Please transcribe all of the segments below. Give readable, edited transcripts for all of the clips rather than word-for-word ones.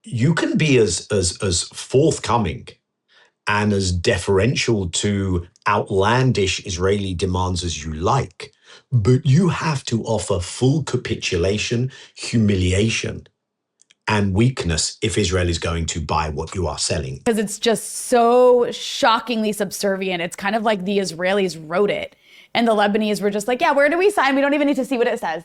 You can be as forthcoming and as deferential to outlandish Israeli demands as you like, but you have to offer full capitulation, humiliation, and weakness if Israel is going to buy what you are selling. Because it's just so shockingly subservient. It's kind of like the Israelis wrote it. And the Lebanese were just like, yeah, where do we sign? We don't even need to see what it says.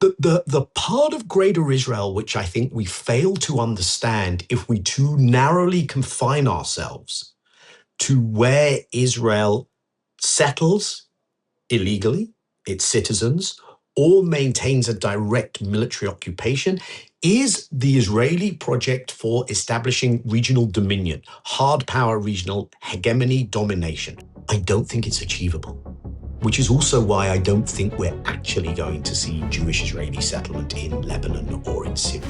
The part of Greater Israel which I think we fail to understand if we too narrowly confine ourselves to where Israel settles illegally its citizens or maintains a direct military occupation is the Israeli project for establishing regional dominion, hard power regional hegemony domination. I don't think it's achievable, which is also why I don't think we're actually going to see Jewish-Israeli settlement in Lebanon or in Syria.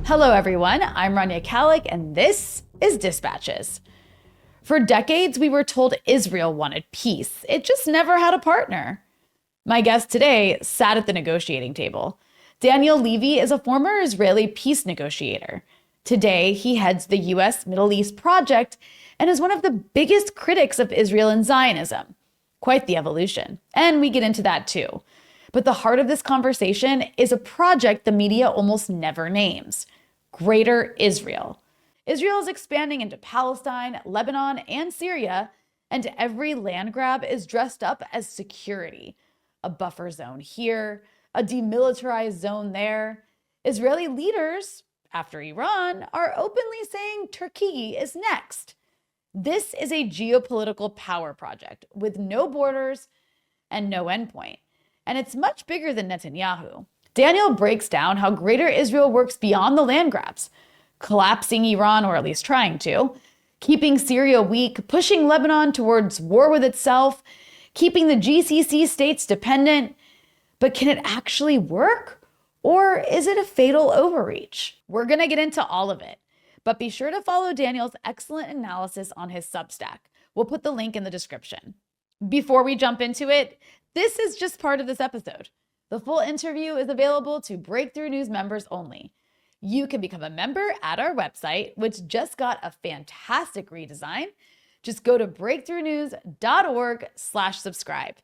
Hello, everyone. I'm Rania Khalek, and this is Dispatches. For decades, we were told Israel wanted peace. It just never had a partner. My guest today sat at the negotiating table. Daniel Levy is a former Israeli peace negotiator. Today, he heads the U.S. Middle East Project and is one of the biggest critics of Israel and Zionism. Quite the evolution. And we get into that too. But the heart of this conversation is a project the media almost never names: Greater Israel. Israel is expanding into Palestine, Lebanon, and Syria, and every land grab is dressed up as security. A buffer zone here, a demilitarized zone there. Israeli leaders, after Iran, are openly saying Turkey is next. This is a geopolitical power project with no borders and no endpoint. And it's much bigger than Netanyahu. Daniel breaks down how Greater Israel works beyond the land grabs, collapsing Iran, or at least trying to, keeping Syria weak, pushing Lebanon towards war with itself, keeping the GCC states dependent. But can it actually work? Or is it a fatal overreach? We're gonna get into all of it, but be sure to follow Daniel's excellent analysis on his Substack. We'll put the link in the description. Before we jump into it, this is just part of this episode. The full interview is available to Breakthrough News members only. You can become a member at our website, which just got a fantastic redesign. Just go to breakthroughnews.org/subscribe.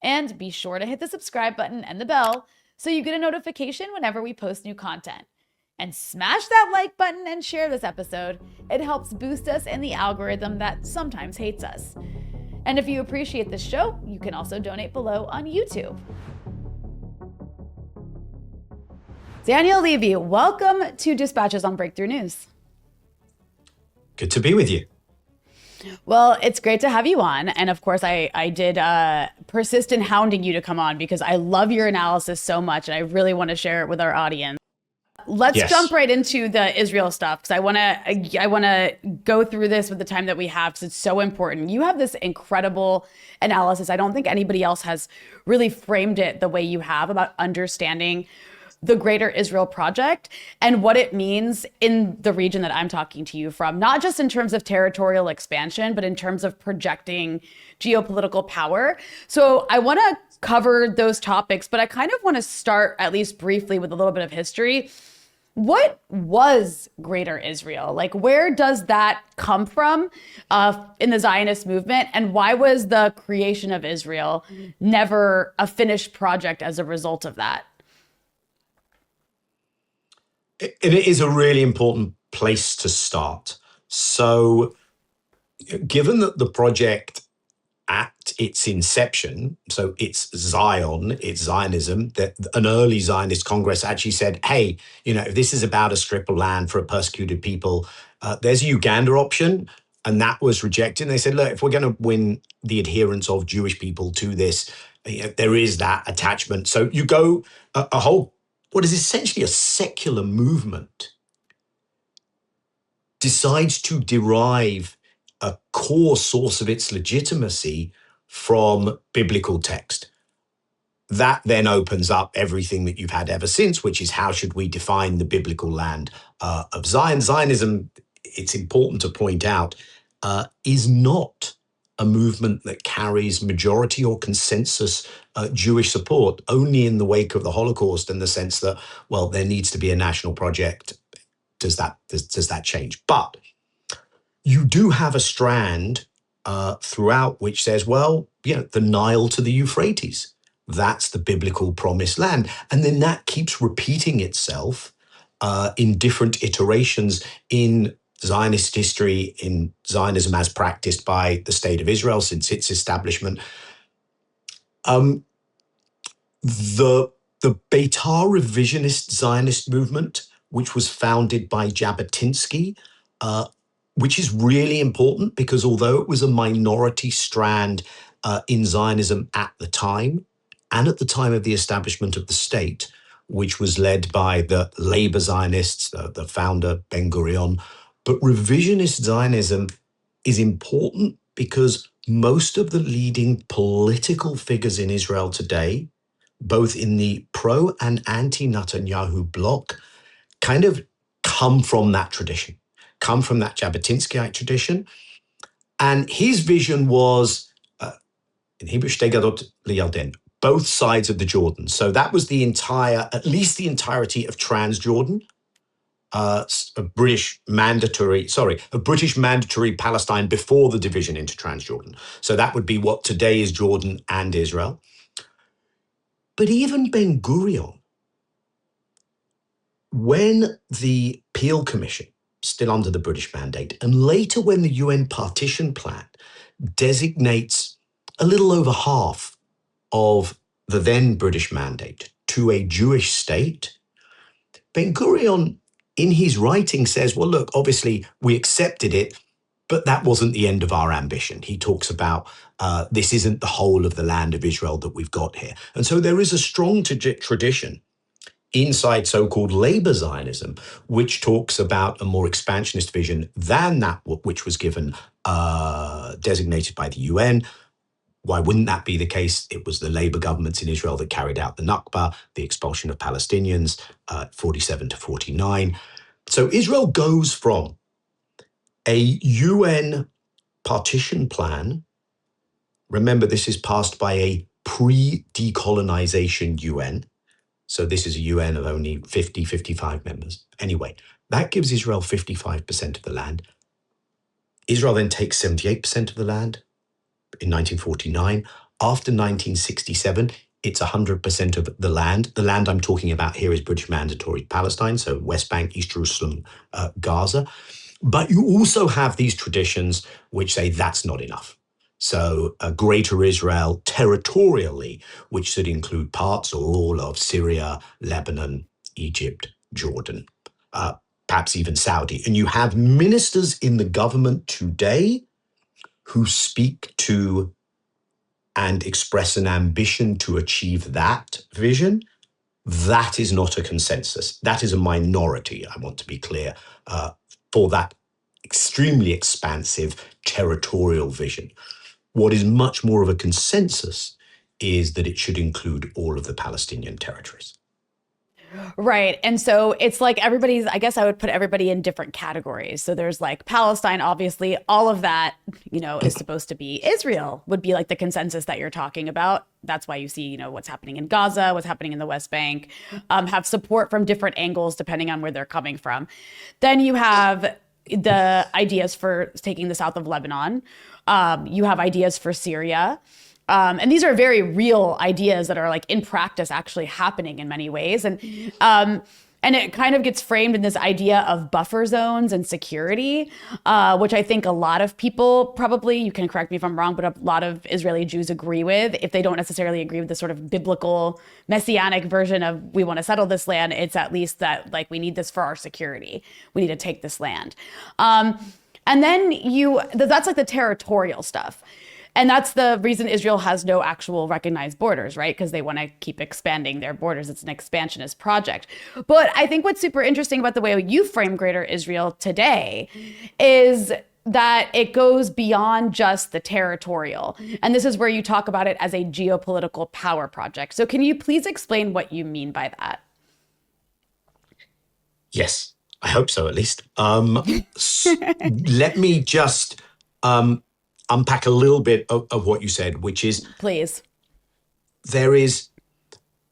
And be sure to hit the subscribe button and the bell so you get a notification whenever we post new content. And smash that like button and share this episode. It helps boost us in the algorithm that sometimes hates us. And if you appreciate this show, you can also donate below on YouTube. Daniel Levy, welcome to Dispatches on Breakthrough News. Good to be with you. Well, it's great to have you on. And of course, I did persist in hounding you to come on because I love your analysis so much and I really want to share it with our audience. Let's jump right into the Israel stuff because I want to go through this with the time that we have because it's so important. You have this incredible analysis. I don't think anybody else has really framed it the way you have about understanding the Greater Israel Project and what it means in the region that I'm talking to you from, not just in terms of territorial expansion, but in terms of projecting geopolitical power. So I want to cover those topics, but I kind of want to start at least briefly with a little bit of history. What was Greater Israel? Like, where does that come from in the Zionist movement? And why was the creation of Israel never a finished project as a result of that? It is a really important place to start. So, given that the project at its inception, so it's Zion, it's Zionism, that an early Zionist Congress actually said, hey, if this is about a strip of land for a persecuted people, there's a Uganda option. And that was rejected. And they said, look, if we're going to win the adherence of Jewish people to this, there is that attachment. So you go a whole, what is essentially a secular movement, decides to derive a core source of its legitimacy from biblical text. That then opens up everything that you've had ever since, which is how should we define the biblical land of Zion? Zionism, it's important to point out, is not a movement that carries majority or consensus Jewish support only in the wake of the Holocaust, in the sense that, well, there needs to be a national project. Does that change? But you do have a strand throughout which says, well, the Nile to the Euphrates, that's the biblical promised land. And then that keeps repeating itself in different iterations in Zionist history, in Zionism as practiced by the State of Israel since its establishment. The Beitar revisionist Zionist movement, which was founded by Jabotinsky, which is really important because although it was a minority strand in Zionism at the time, and at the time of the establishment of the state, which was led by the labor Zionists, the founder, Ben Gvir, but revisionist Zionism is important because most of the leading political figures in Israel today, both in the pro and anti-Netanyahu bloc, kind of come from that tradition, come from that Jabotinskyite tradition. And his vision was, in Hebrew, Shtei Gadot L'Yarden, both sides of the Jordan. So that was at least the entirety of Transjordan, a British mandatory Palestine before the division into Transjordan. So that would be what today is Jordan and Israel. But even Ben Gurion, when the Peel Commission, still under the British mandate, and later when the UN Partition Plan designates a little over half of the then British mandate to a Jewish state, Ben Gurion, in his writing, says, well, look, obviously we accepted it, but that wasn't the end of our ambition. He talks about this isn't the whole of the land of Israel that we've got here. And so there is a strong tradition inside so-called labor Zionism, which talks about a more expansionist vision than that which was given, designated by the UN. Why wouldn't that be the case? It was the labor governments in Israel that carried out the Nakba, the expulsion of Palestinians, 47 to 49. So Israel goes from a UN partition plan. Remember, this is passed by a pre-decolonization UN. So this is a UN of only 50, 55 members. Anyway, that gives Israel 55% of the land. Israel then takes 78% of the land in 1949. After 1967, it's 100% of the land. The land I'm talking about here is British Mandatory Palestine, so West Bank, East Jerusalem, Gaza. But you also have these traditions which say that's not enough. So a greater Israel territorially, which should include parts or all of Syria, Lebanon, Egypt, Jordan, perhaps even Saudi. And you have ministers in the government today who speak to and express an ambition to achieve that vision. That is not a consensus. That is a minority, I want to be clear, for that extremely expansive territorial vision. What is much more of a consensus is that it should include all of the Palestinian territories. Right. And so it's like I guess I would put everybody in different categories. So there's like Palestine, obviously, all of that, is supposed to be Israel, would be like the consensus that you're talking about. That's why you see, what's happening in Gaza, what's happening in the West Bank, have support from different angles depending on where they're coming from. Then you have the ideas for taking the south of Lebanon. You have ideas for Syria. And these are very real ideas that are like in practice actually happening in many ways. And it kind of gets framed in this idea of buffer zones and security, which I think a lot of people probably, you can correct me if I'm wrong, but a lot of Israeli Jews agree with. If they don't necessarily agree with the sort of biblical messianic version of we want to settle this land, it's at least that like we need this for our security. We need to take this land. And then that's like the territorial stuff. And that's the reason Israel has no actual recognized borders, right? Because they want to keep expanding their borders. It's an expansionist project. But I think what's super interesting about the way you frame Greater Israel today is that it goes beyond just the territorial. And this is where you talk about it as a geopolitical power project. So can you please explain what you mean by that? Yes, I hope so, at least. Let me just unpack a little bit of what you said, which is Please. there is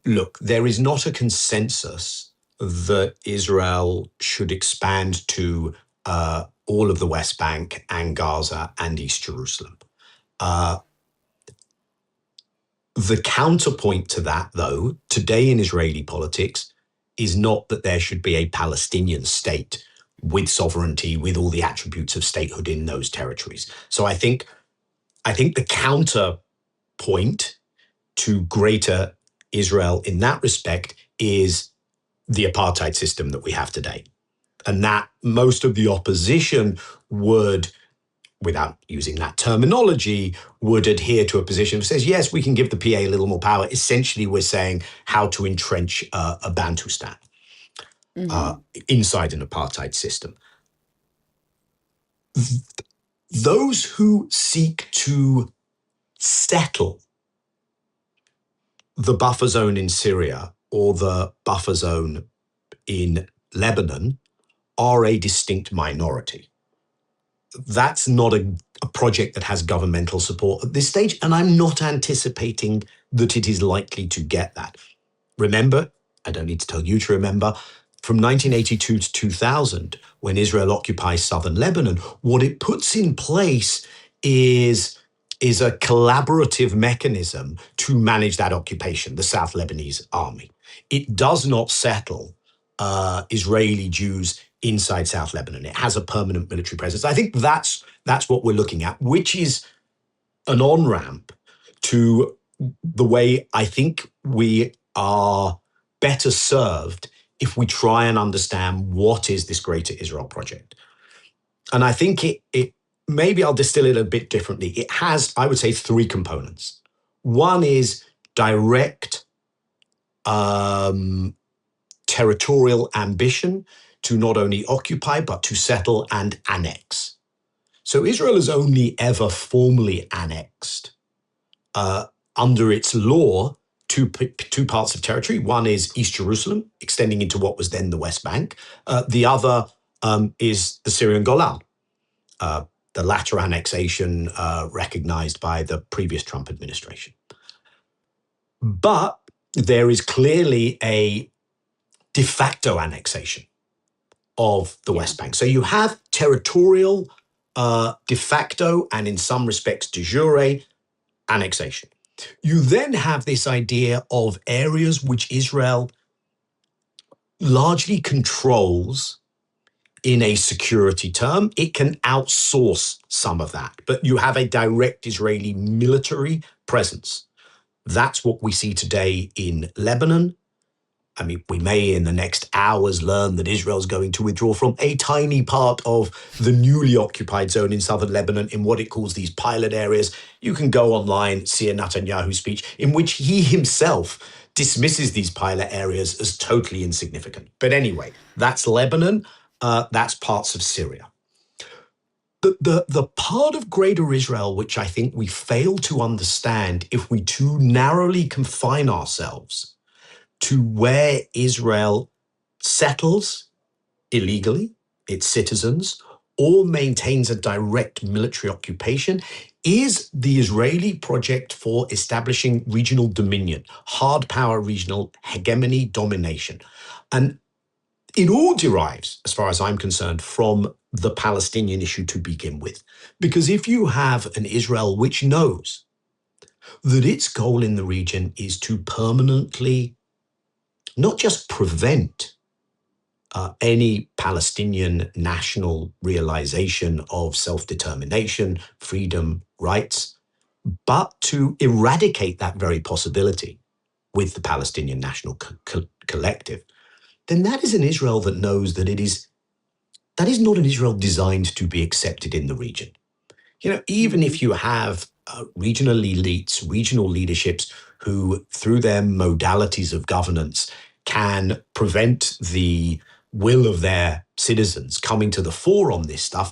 not a consensus that Israel should expand to all of the West Bank and Gaza and East Jerusalem. The counterpoint to that, though, today in Israeli politics, is not that there should be a Palestinian state with sovereignty, with all the attributes of statehood in those territories. So I think the counterpoint to greater Israel in that respect is the apartheid system that we have today. And that most of the opposition would, without using that terminology, would adhere to a position that says, yes, we can give the PA a little more power. Essentially, we're saying how to entrench a Bantustan inside an apartheid system. Those who seek to settle the buffer zone in Syria or the buffer zone in Lebanon are a distinct minority. That's not a project that has governmental support at this stage, and I'm not anticipating that it is likely to get that. Remember, I don't need to tell you to remember, from 1982 to 2000, when Israel occupies southern Lebanon, what it puts in place is a collaborative mechanism to manage that occupation, the South Lebanese army. It does not settle Israeli Jews inside South Lebanon. It has a permanent military presence. I think that's what we're looking at, which is an on-ramp to the way I think we are better served if we try and understand what is this greater Israel project. And I think it maybe I'll distill it a bit differently. It has, I would say, three components. One is direct territorial ambition to not only occupy, but to settle and annex. So Israel has only ever formally annexed under its law two parts of territory. One is East Jerusalem, extending into what was then the West Bank. The other is the Syrian Golan, the latter annexation recognized by the previous Trump administration. But there is clearly a de facto annexation of the West Bank. So you have territorial, de facto, and in some respects de jure annexation. You then have this idea of areas which Israel largely controls in a security term. It can outsource some of that, but you have a direct Israeli military presence. That's what we see today in Lebanon. I mean, we may in the next hours learn that Israel's going to withdraw from a tiny part of the newly occupied zone in southern Lebanon in what it calls these pilot areas. You can go online, see a Netanyahu speech in which he himself dismisses these pilot areas as totally insignificant. But anyway, that's Lebanon. That's parts of Syria. The part of greater Israel which I think we fail to understand if we too narrowly confine ourselves to where Israel settles illegally its citizens or maintains a direct military occupation is the Israeli project for establishing regional dominion, hard power regional hegemony, domination. And it all derives, as far as I'm concerned, from the Palestinian issue to begin with. Because if you have an Israel which knows that its goal in the region is to permanently not just prevent any Palestinian national realization of self-determination, freedom, rights, but to eradicate that very possibility with the Palestinian National Collective, then that is an Israel that knows that that is not an Israel designed to be accepted in the region. You know, even if you have regional elites, regional leaderships who, through their modalities of governance, can prevent the will of their citizens coming to the fore on this stuff,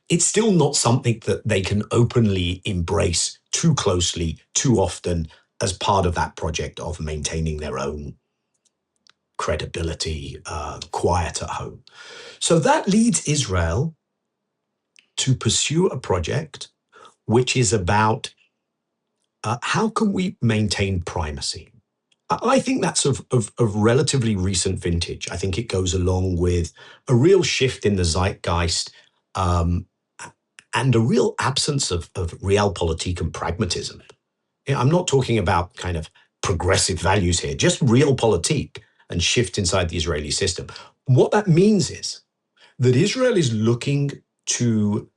it's still not something that they can openly embrace too closely, too often, as part of that project of maintaining their own credibility, quiet at home. So that leads Israel to pursue a project which is about how can we maintain primacy? I think that's of relatively recent vintage. I think it goes along with a real shift in the zeitgeist um, and a real absence of realpolitik and pragmatism. I'm not talking about kind of progressive values here, just realpolitik and shift inside the Israeli system. What that means is that Israel is looking to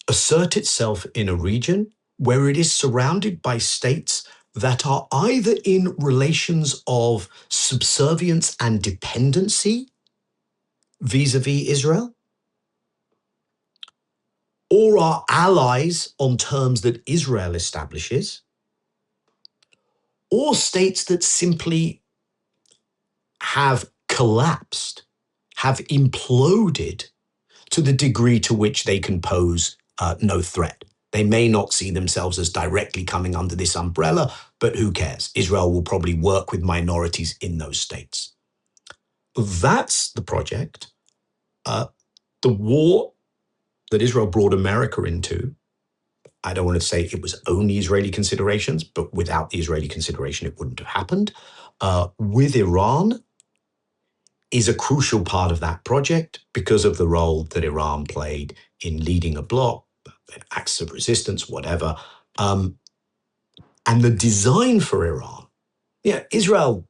assert itself in a region where it is surrounded by states that are either in relations of subservience and dependency vis-a-vis Israel, or are allies on terms that Israel establishes, or states that simply have collapsed, have imploded to the degree to which they can pose no threat. They may not see themselves as directly coming under this umbrella, but who cares? Israel will probably work with minorities in those states. That's the project. The war that Israel brought America into, I don't want to say it was only Israeli considerations, but without the Israeli consideration, it wouldn't have happened. With Iran, is a crucial part of that project because of the role that Iran played in leading a bloc, acts of resistance, whatever. And the design for Iran, Israel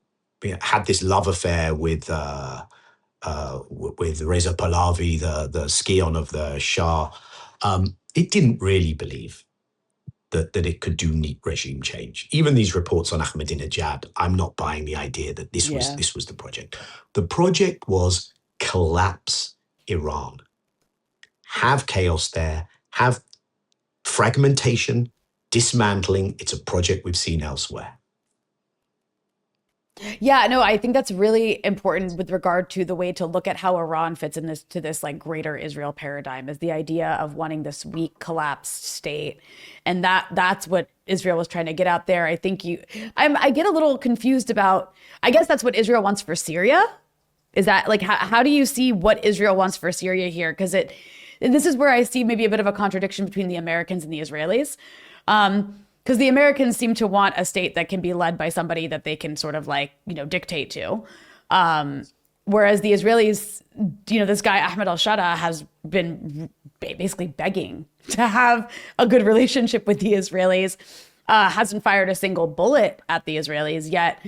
had this love affair with Reza Pahlavi, the scion of the Shah. It didn't really believe that it could do neat regime change. Even these reports on Ahmadinejad, I'm not buying the idea that this was the project. The project was collapse Iran, have chaos there, have fragmentation, dismantling. It's a project we've seen elsewhere. Yeah, no, I think that's really important with regard to the way to look at how Iran fits in this like greater Israel paradigm, is the idea of wanting this weak, collapsed state. And that's what Israel was trying to get out there. I think I get a little confused about, I guess that's what Israel wants for Syria. Is that like, how do you see what Israel wants for Syria here? Because this is where I see maybe a bit of a contradiction between the Americans and the Israelis. Because the Americans seem to want a state that can be led by somebody that they can sort of like, dictate to. Whereas the Israelis, this guy, Ahmed al-Shara, has been basically begging to have a good relationship with the Israelis, hasn't fired a single bullet at the Israelis, yet,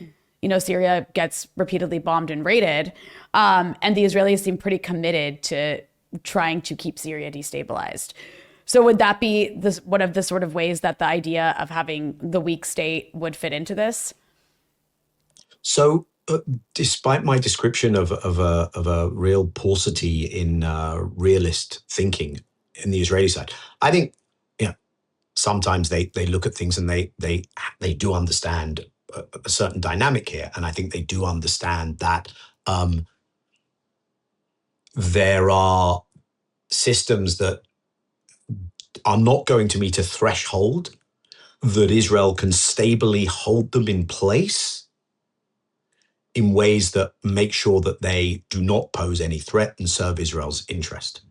Syria gets repeatedly bombed and raided. And the Israelis seem pretty committed to trying to keep Syria destabilized. So would that be one of the sort of ways that the idea of having the weak state would fit into this? So, despite my description of a real paucity in realist thinking in the Israeli side, I think sometimes they look at things and they do understand a certain dynamic here, and I think they do understand that there are systems that are not going to meet a threshold that Israel can stably hold them in place in ways that make sure that they do not pose any threat and serve Israel's interest.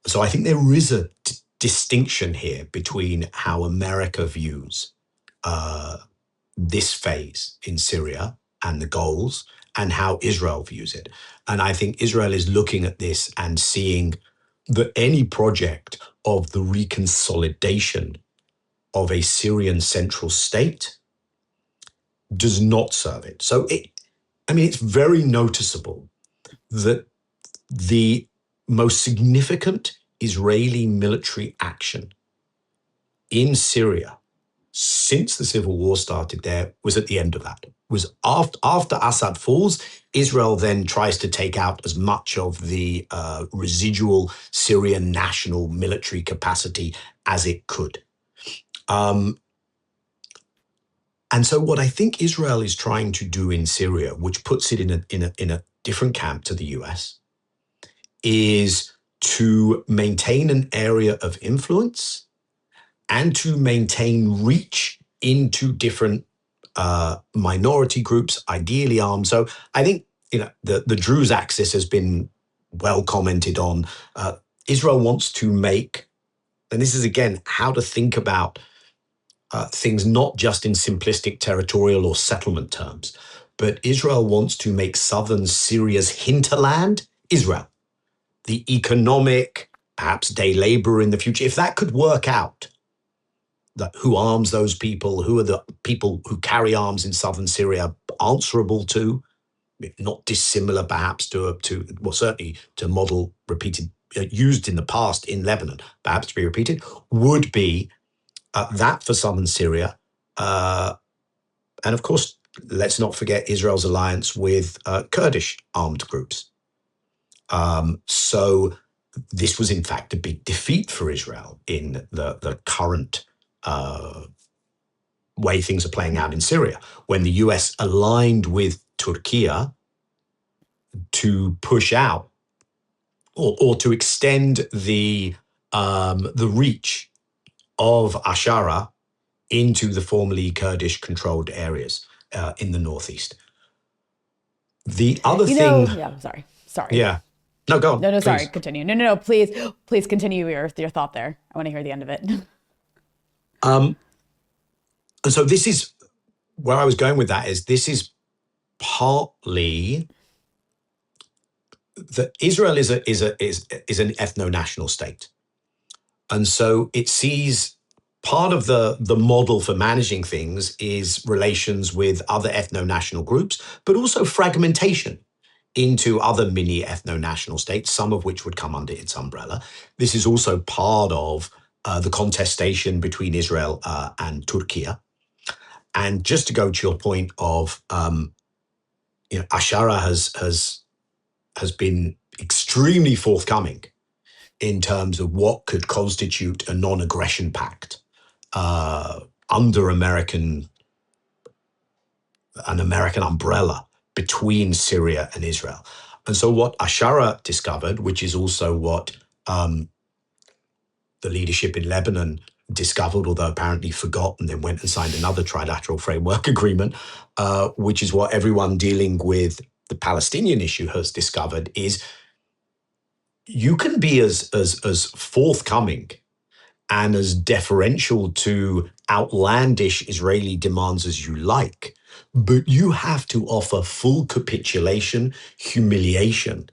So I think there is a distinction here between how America views this phase in Syria and the goals and how Israel views it. And I think Israel is looking at this and seeing that any project of the reconsolidation of a Syrian central state does not serve it. So it's very noticeable that the most significant Israeli military action in Syria since the civil war started there was at the end of that. Was after Assad falls, Israel then tries to take out as much of the residual Syrian national military capacity as it could. And so what I think Israel is trying to do in Syria, which puts it in a different camp to the US, is to maintain an area of influence and to maintain reach into different minority groups, ideally armed. So I think the Druze axis has been well commented on. Israel wants to make and this is again how to think about things not just in simplistic territorial or settlement terms, but Israel wants to make southern Syria's hinterland Israel. The economic, perhaps day labor in the future, if that could work out, that who arms those people, who are the people who carry arms in southern Syria answerable to, not dissimilar perhaps to well, certainly to model repeated, used in the past in Lebanon, perhaps to be repeated, would be that for southern Syria. And of course, let's not forget Israel's alliance with Kurdish armed groups. So this was in fact a big defeat for Israel in the current way things are playing out in Syria, when the US aligned with Turkey to push out or to extend the reach of Ashara into the formerly Kurdish-controlled areas in the northeast. The other thing, sorry. Yeah, no, go on. No, please. sorry. Continue. No. Please continue your thought there. I want to hear the end of it. And so this is where I was going with that. This is partly that Israel is an ethno-national state, and so it sees part of the model for managing things is relations with other ethno-national groups, but also fragmentation into other mini ethno-national states, some of which would come under its umbrella. This is also part of the contestation between Israel and Turkey. And just to go to your point of, Ashara has been extremely forthcoming in terms of what could constitute a non-aggression pact under an American umbrella between Syria and Israel. And so what Ashara discovered, which is also what the leadership in Lebanon discovered, although apparently forgot and then went and signed another trilateral framework agreement, which is what everyone dealing with the Palestinian issue has discovered, is you can be as forthcoming and as deferential to outlandish Israeli demands as you like, but you have to offer full capitulation, humiliation,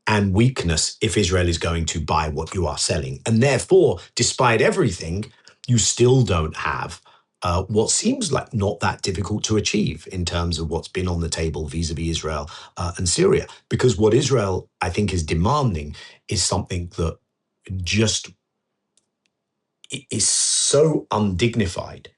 and weakness if Israel is going to buy what you are selling. And therefore, despite everything, you still don't have what seems like not that difficult to achieve in terms of what's been on the table vis-a-vis Israel and Syria. Because what Israel, I think, is demanding is something that just is so undignified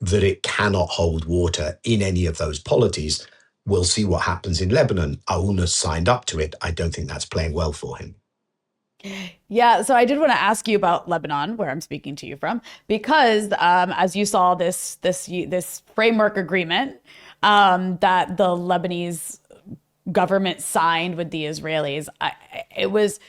that it cannot hold water in any of those polities. We'll see what happens in Lebanon. Aoun signed up to it. I don't think that's playing well for him. Yeah, so I did want to ask you about Lebanon, where I'm speaking to you from, because as you saw this framework agreement that the Lebanese government signed with the Israelis, it was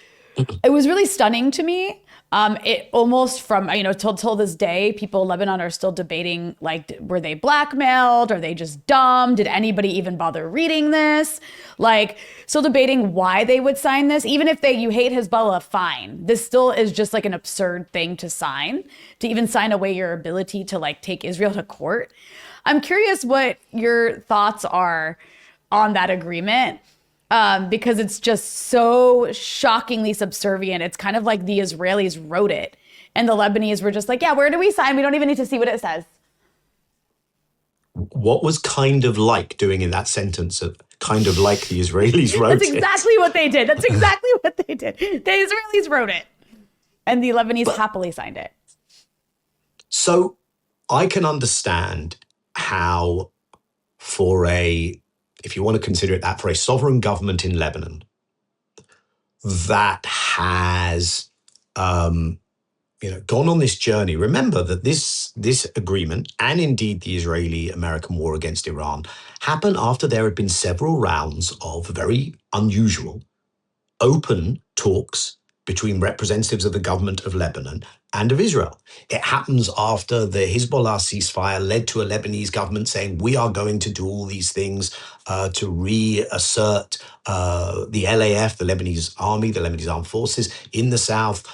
really stunning to me. It almost from, till this day, people in Lebanon are still debating, like, were they blackmailed? Are they just dumb? Did anybody even bother reading this? Like, still debating why they would sign this. Even if you hate Hezbollah, fine. This still is just like an absurd thing to sign, to even sign away your ability to like take Israel to court. I'm curious what your thoughts are on that agreement. Because it's just so shockingly subservient. It's kind of like the Israelis wrote it. And the Lebanese were just like, yeah, where do we sign? We don't even need to see what it says. What was kind of like doing in that sentence of kind of like the Israelis wrote it? That's exactly what they did. That's exactly what they did. The Israelis wrote it. And the Lebanese happily signed it. So I can understand how if you want to consider it that, for a sovereign government in Lebanon that has, gone on this journey. Remember that this agreement, and indeed the Israeli-American war against Iran, happened after there had been several rounds of very unusual, open talks between representatives of the government of Lebanon and of Israel. It happens after the Hezbollah ceasefire led to a Lebanese government saying, we are going to do all these things to reassert the LAF, the Lebanese army, the Lebanese armed forces in the south.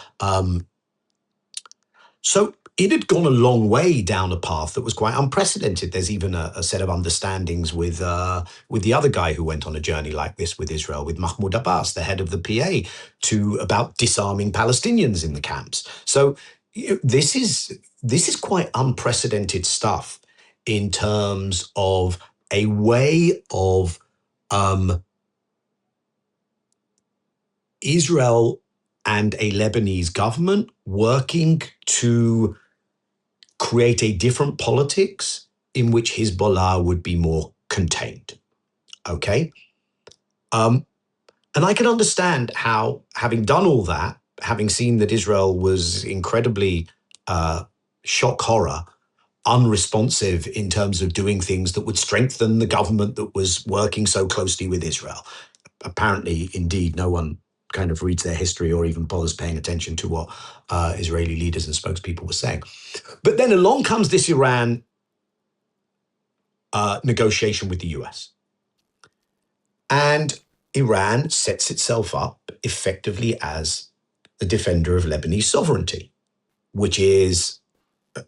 So it had gone a long way down a path that was quite unprecedented. There's even a set of understandings with the other guy who went on a journey like this with Israel, with Mahmoud Abbas, the head of the PA, about disarming Palestinians in the camps. So this is quite unprecedented stuff in terms of a way of Israel and a Lebanese government working to create a different politics in which Hezbollah would be more contained. Okay? And I can understand how, having done all that, having seen that Israel was incredibly shock horror, unresponsive in terms of doing things that would strengthen the government that was working so closely with Israel. Apparently, indeed, no one kind of reads their history or even bothers paying attention to what Israeli leaders and spokespeople were saying. But then along comes this Iran negotiation with the US. And Iran sets itself up effectively as the defender of Lebanese sovereignty, which is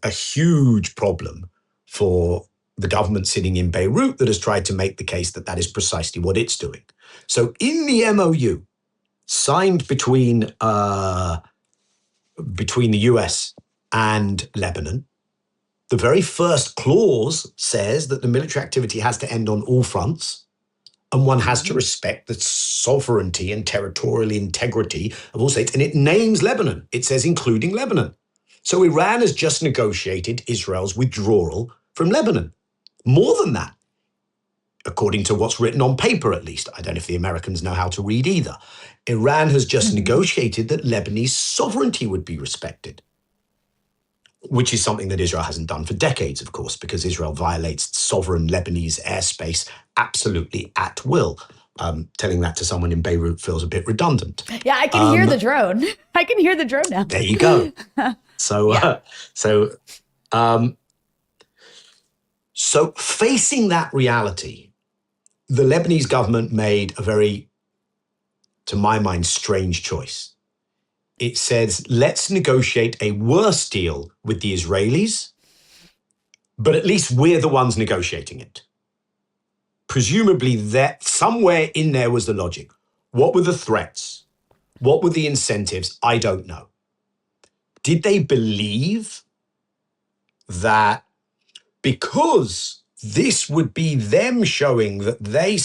a huge problem for the government sitting in Beirut that has tried to make the case that that is precisely what it's doing. So in the MOU signed between the US and Lebanon, the very first clause says that the military activity has to end on all fronts, and one has to respect the sovereignty and territorial integrity of all states. And it names Lebanon. It says including Lebanon. So Iran has just negotiated Israel's withdrawal from Lebanon. More than that, according to what's written on paper at least. I don't know if the Americans know how to read either. Iran has just negotiated that Lebanese sovereignty would be respected, which is something that Israel hasn't done for decades, of course, because Israel violates sovereign Lebanese airspace absolutely at will. Telling that to someone in Beirut feels a bit redundant. Yeah, I can hear the drone. I can hear the drone now. There you go. So facing that reality, the Lebanese government made a very, to my mind, strange choice. It says, let's negotiate a worse deal with the Israelis, but at least we're the ones negotiating it. Presumably that somewhere in there was the logic. What were the threats? What were the incentives? I don't know. Did they believe that because this would be them showing that they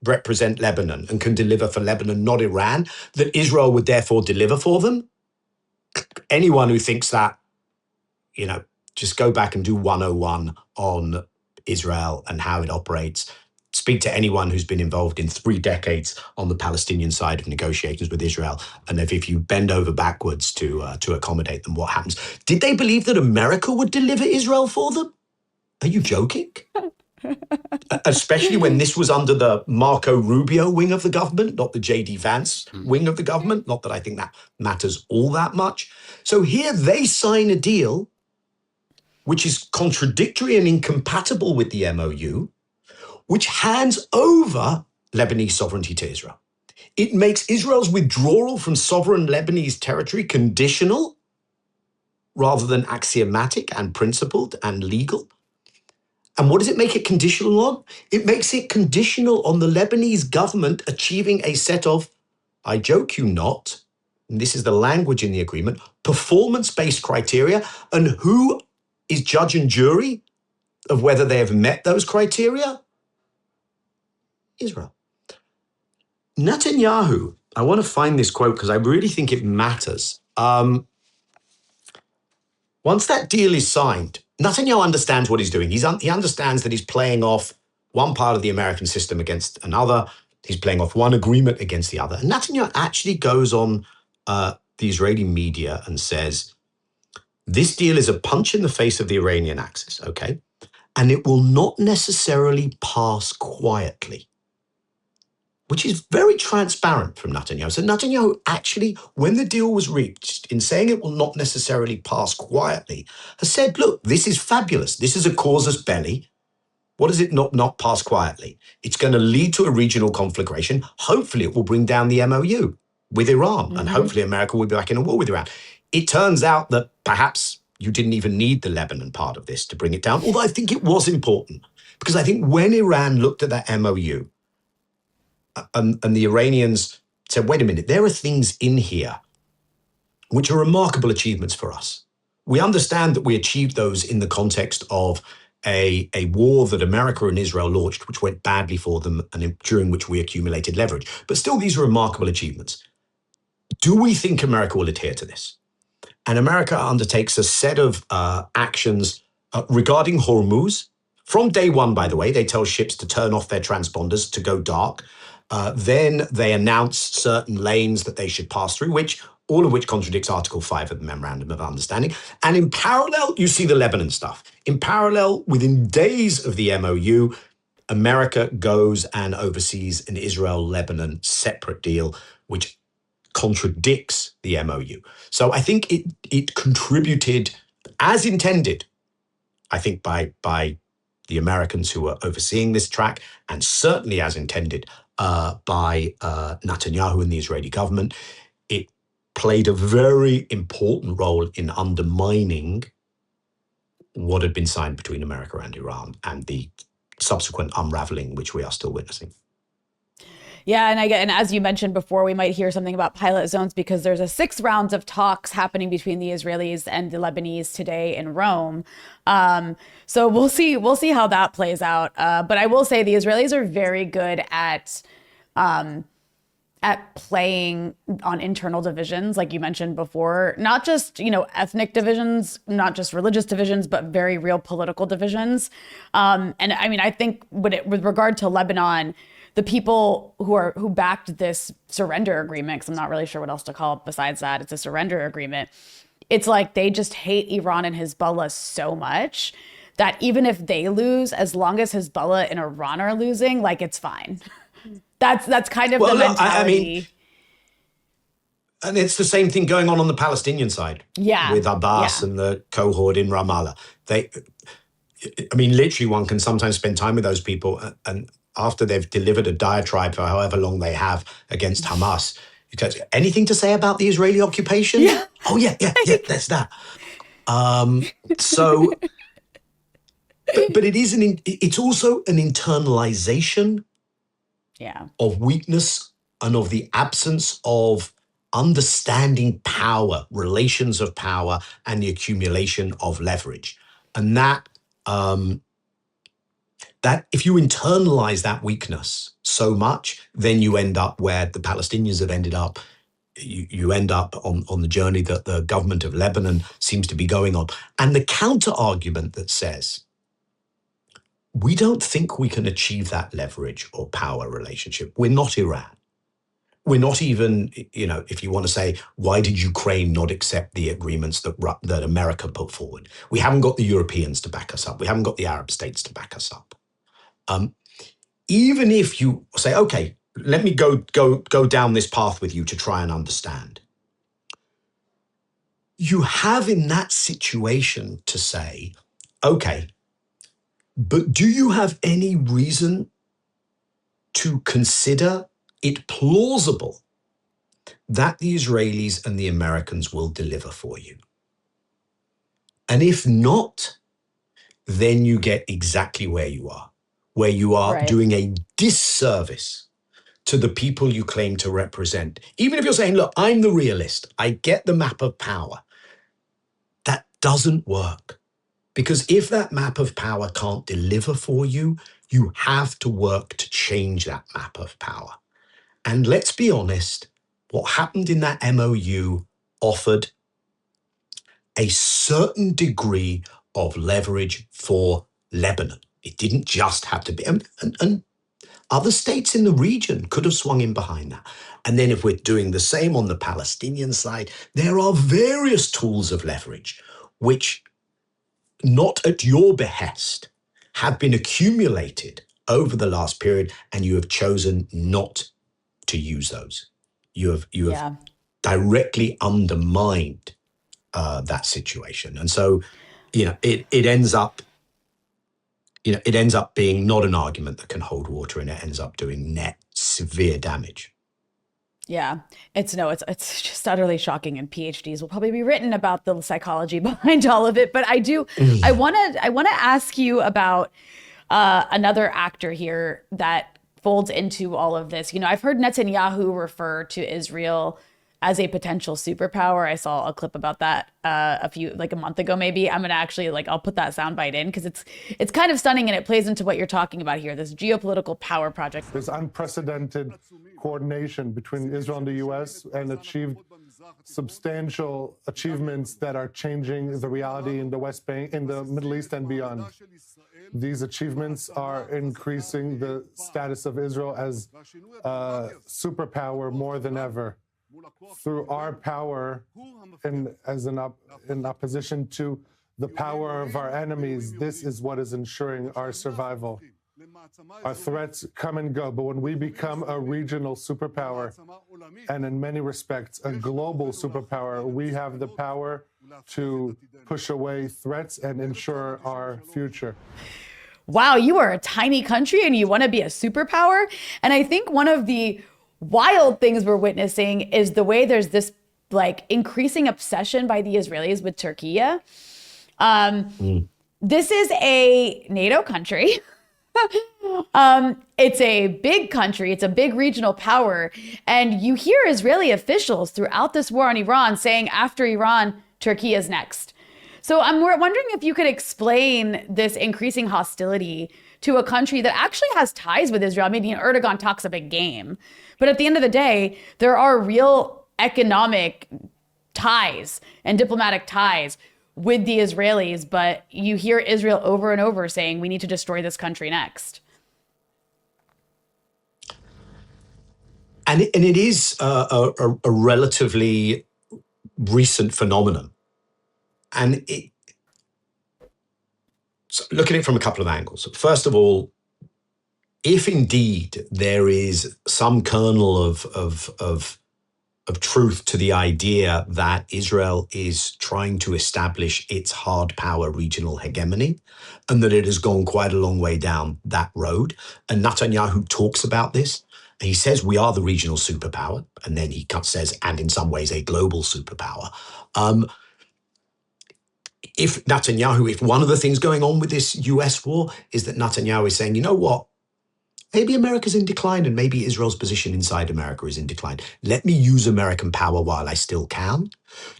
represent Lebanon and can deliver for Lebanon, not Iran, that Israel would therefore deliver for them? Anyone who thinks that, just go back and do 101 on Israel and how it operates. Speak to anyone who's been involved in 3 decades on the Palestinian side of negotiations with Israel. And if you bend over backwards to accommodate them, what happens? Did they believe that America would deliver Israel for them? Are you joking? Especially when this was under the Marco Rubio wing of the government, not the J.D. Vance wing of the government. Not that I think that matters all that much. So here they sign a deal which is contradictory and incompatible with the MOU, which hands over Lebanese sovereignty to Israel. It makes Israel's withdrawal from sovereign Lebanese territory conditional rather than axiomatic and principled and legal. And what does it make it conditional on? It makes it conditional on the Lebanese government achieving a set of, I joke you not, and this is the language in the agreement, performance-based criteria. And who is judge and jury of whether they have met those criteria? Israel. Netanyahu, I want to find this quote because I really think it matters. Once that deal is signed, Netanyahu understands what he's doing. He understands that he's playing off one part of the American system against another. He's playing off one agreement against the other. And Netanyahu actually goes on the Israeli media and says, this deal is a punch in the face of the Iranian axis, okay? And it will not necessarily pass quietly, which is very transparent from Netanyahu. So Netanyahu actually, when the deal was reached, in saying it will not necessarily pass quietly, has said, look, this is fabulous. This is a casus belli. What does it not pass quietly? It's going to lead to a regional conflagration. Hopefully it will bring down the MOU with Iran. And hopefully America will be back in a war with Iran. It turns out that perhaps you didn't even need the Lebanon part of this to bring it down, although I think it was important. Because I think when Iran looked at that MOU and the Iranians said, wait a minute, there are things in here which are remarkable achievements for us. We understand that we achieved those in the context of a war that America and Israel launched, which went badly for them and during which we accumulated leverage. But still, these are remarkable achievements. Do we think America will adhere to this? And America undertakes a set of actions regarding Hormuz. From day one, by the way, they tell ships to turn off their transponders to go dark. Then they announce certain lanes that they should pass through, all of which contradicts Article 5 of the Memorandum of Understanding. And in parallel, you see the Lebanon stuff. In parallel, within days of the MOU, America goes and oversees an Israel-Lebanon separate deal, which contradicts the MOU. So I think it contributed as intended, I think, by the Americans who were overseeing this track, and certainly as intended by Netanyahu and the Israeli government. It played a very important role in undermining what had been signed between America and Iran and the subsequent unraveling, which we are still witnessing. Yeah, and as you mentioned before, we might hear something about pilot zones because there's a 6 rounds of talks happening between the Israelis and the Lebanese today in Rome. So we'll see how that plays out. But I will say the Israelis are very good at playing on internal divisions, like you mentioned before, not just, ethnic divisions, not just religious divisions, but very real political divisions. And I mean, I think with regard to Lebanon, the people who backed this surrender agreement, because I'm not really sure what else to call it besides that, it's a surrender agreement. It's like they just hate Iran and Hezbollah so much that even if they lose, as long as Hezbollah and Iran are losing, like it's fine. That's kind of the mentality. And it's the same thing going on the Palestinian side. Yeah. With Abbas and the cohort in Ramallah. Literally one can sometimes spend time with those people and after they've delivered a diatribe for however long they have against Hamas, you go, anything to say about the Israeli occupation? Yeah. Oh, yeah, there's that. But it's also an internalization of weakness and of the absence of understanding power, relations of power, and the accumulation of leverage. And that if you internalize that weakness so much, then you end up where the Palestinians have ended up. You end up on the journey that the government of Lebanon seems to be going on. And the counter argument that says, we don't think we can achieve that leverage or power relationship. We're not Iran. We're not even, if you want to say, why did Ukraine not accept the agreements that America put forward? We haven't got the Europeans to back us up. We haven't got the Arab states to back us up. Even if you say, okay, let me go down this path with you to try and understand. You have in that situation to say, okay, but do you have any reason to consider it plausible that the Israelis and the Americans will deliver for you? And if not, then you get exactly where you are doing a disservice to the people you claim to represent. Even if you're saying, look, I'm the realist, I get the map of power. That doesn't work. Because if that map of power can't deliver for you, you have to work to change that map of power. And let's be honest, what happened in that MOU offered a certain degree of leverage for Lebanon. It didn't just have to be, and other states in the region could have swung in behind that. And then if we're doing the same on the Palestinian side, there are various tools of leverage, which not at your behest have been accumulated over the last period, and you have chosen not to use those. You have directly undermined that situation. And so, it ends up being not an argument that can hold water, and it ends up doing net severe damage. Yeah, it's just utterly shocking, and PhDs will probably be written about the psychology behind all of it. But I want to ask you about another actor here that folds into all of this. I've heard Netanyahu refer to Israel as a potential superpower. I saw a clip about that a month ago, maybe. I'm gonna actually I'll put that soundbite in because it's kind of stunning and it plays into what you're talking about here, this geopolitical power project. There's unprecedented coordination between Israel and the US and achieved substantial achievements that are changing the reality in the West Bank, in the Middle East and beyond. These achievements are increasing the status of Israel as a superpower more than ever. Through our power in opposition to the power of our enemies, this is what is ensuring our survival. Our threats come and go, but when we become a regional superpower, and in many respects, a global superpower, we have the power to push away threats and ensure our future. Wow, you are a tiny country and you want to be a superpower? And I think one of the wild things we're witnessing is the way there's this increasing obsession by the Israelis with Turkey. This is a NATO country. It's a big country. It's a big regional power. And you hear Israeli officials throughout this war on Iran saying after Iran, Turkey is next. So I'm wondering if you could explain this increasing hostility to a country that actually has ties with Israel. I mean, Erdogan talks a big game, but at the end of the day, there are real economic ties and diplomatic ties with the Israelis, but you hear Israel over and over saying we need to destroy this country next. And it is a relatively recent phenomenon. And so look at it from a couple of angles. First of all, if indeed there is some kernel of truth to the idea that Israel is trying to establish its hard power regional hegemony, and that it has gone quite a long way down that road, and Netanyahu talks about this, he says we are the regional superpower, and then he says, and in some ways a global superpower. If one of the things going on with this US war is that Netanyahu is saying, you know what, maybe America's in decline and maybe Israel's position inside America is in decline. Let me use American power while I still can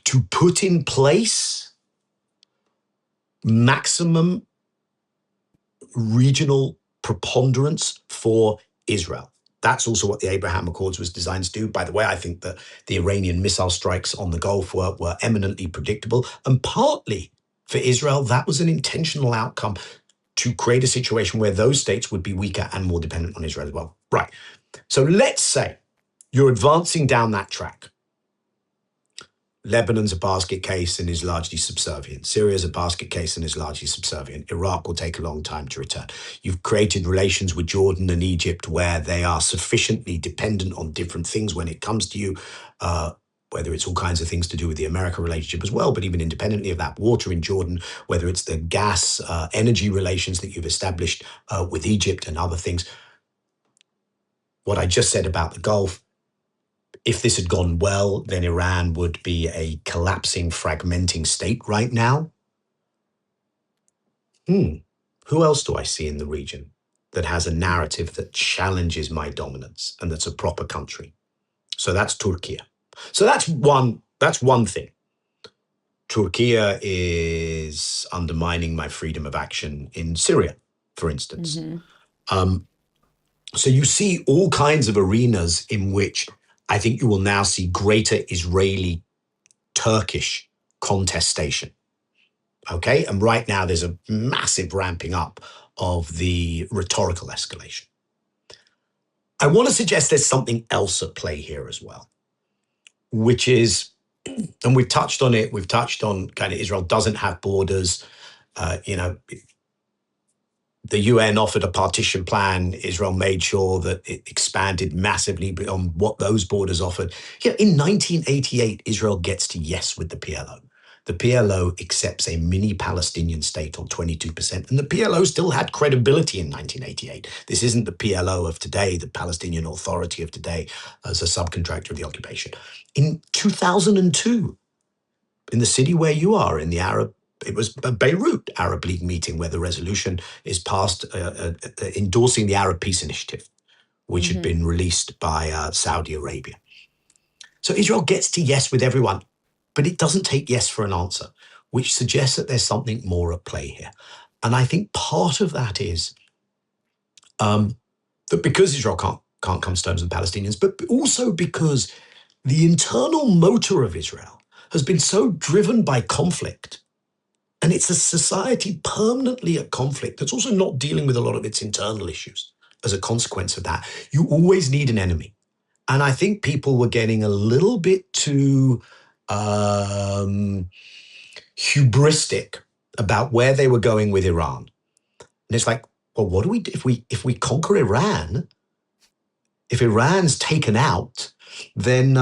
to put in place maximum regional preponderance for Israel. That's also what the Abraham Accords was designed to do. By the way, I think that the Iranian missile strikes on the Gulf were eminently predictable. And partly for Israel, that was an intentional outcome to create a situation where those states would be weaker and more dependent on Israel as well. Right. So let's say you're advancing down that track. Lebanon's a basket case and is largely subservient. Syria's a basket case and is largely subservient. Iraq will take a long time to return. You've created relations with Jordan and Egypt where they are sufficiently dependent on different things when it comes to you, whether it's all kinds of things to do with the America relationship as well, but even independently of that, water in Jordan, whether it's the gas, energy relations that you've established with Egypt and other things. What I just said about the Gulf, if this had gone well, then Iran would be a collapsing, fragmenting state right now. Who else do I see in the region that has a narrative that challenges my dominance and that's a proper country? So that's Turkey. So that's one thing. Turkey is undermining my freedom of action in Syria, for instance. Mm-hmm. So you see all kinds of arenas in which I think you will now see greater Israeli-Turkish contestation. Okay? And right now there's a massive ramping up of the rhetorical escalation. I want to suggest there's something else at play here as well, which is, and we've touched on kind of Israel doesn't have borders. The UN offered a partition plan. Israel made sure that it expanded massively beyond what those borders offered. In 1988, Israel gets to yes with the PLO. The PLO accepts a mini Palestinian state on 22%, and the PLO still had credibility in 1988. This isn't the PLO of today, the Palestinian Authority of today, as a subcontractor of the occupation. In 2002, in the city where you are, it was a Beirut Arab League meeting where the resolution is passed endorsing the Arab Peace Initiative, which had been released by Saudi Arabia. So Israel gets to yes with everyone, but it doesn't take yes for an answer, which suggests that there's something more at play here. And I think part of that is that because Israel can't come to terms with Palestinians, but also because the internal motor of Israel has been so driven by conflict, and it's a society permanently at conflict that's also not dealing with a lot of its internal issues as a consequence of that. You always need an enemy. And I think people were getting a little bit too hubristic about where they were going with Iran. And it's like, well, what do we do if we conquer Iran? If Iran's taken out, then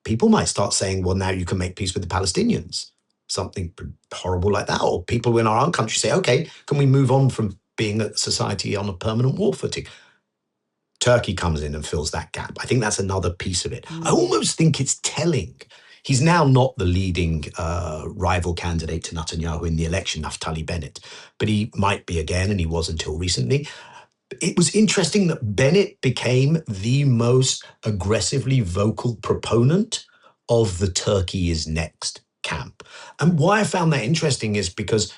people might start saying, well, now you can make peace with the Palestinians. Something horrible like that. Or people in our own country say, okay, can we move on from being a society on a permanent war footing? Turkey comes in and fills that gap. I think that's another piece of it. I almost think it's telling. He's now not the leading rival candidate to Netanyahu in the election, Naftali Bennett, but he might be again, and he was until recently. It was interesting that Bennett became the most aggressively vocal proponent of the Turkey is next camp. And why I found that interesting is because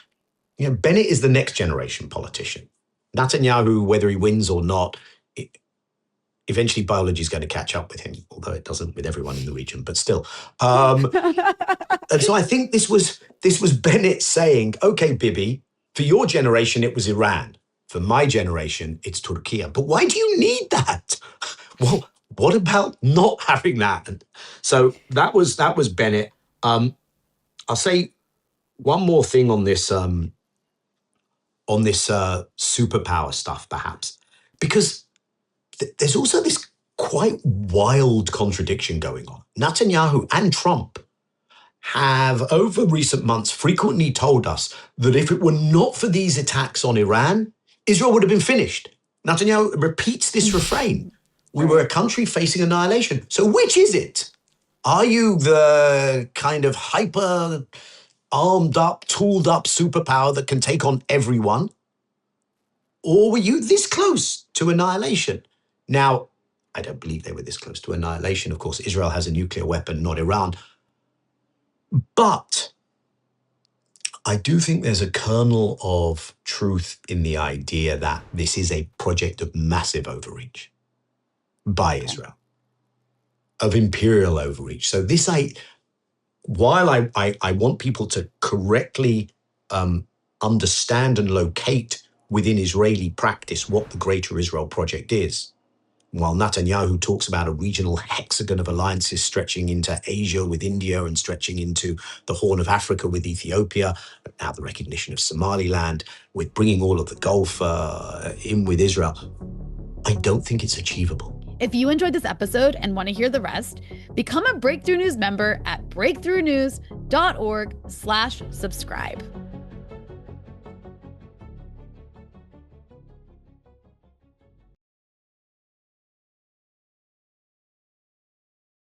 Bennett is the next generation politician. Netanyahu, whether he wins or not, eventually biology is going to catch up with him, although it doesn't with everyone in the region, but still. And so I think this was Bennett saying, okay, Bibi, for your generation, it was Iran. For my generation, it's Turkey. But why do you need that? Well, what about not having that? And so that was Bennett. I'll say one more thing on this superpower stuff, perhaps, because there's also this quite wild contradiction going on. Netanyahu and Trump have, over recent months, frequently told us that if it were not for these attacks on Iran, Israel would have been finished. Netanyahu repeats this refrain. We were a country facing annihilation. So which is it? Are you the kind of hyper armed up, tooled up superpower that can take on everyone? Or were you this close to annihilation? Now, I don't believe they were this close to annihilation. Of course, Israel has a nuclear weapon, not Iran. But I do think there's a kernel of truth in the idea that this is a project of massive overreach by Israel, of imperial overreach. So this, while I want people to correctly understand and locate within Israeli practice what the Greater Israel Project is, while Netanyahu talks about a regional hexagon of alliances stretching into Asia with India and stretching into the Horn of Africa with Ethiopia, but now the recognition of Somaliland, with bringing all of the Gulf in with Israel, I don't think it's achievable. If you enjoyed this episode and want to hear the rest, become a Breakthrough News member at breakthroughnews.org/subscribe.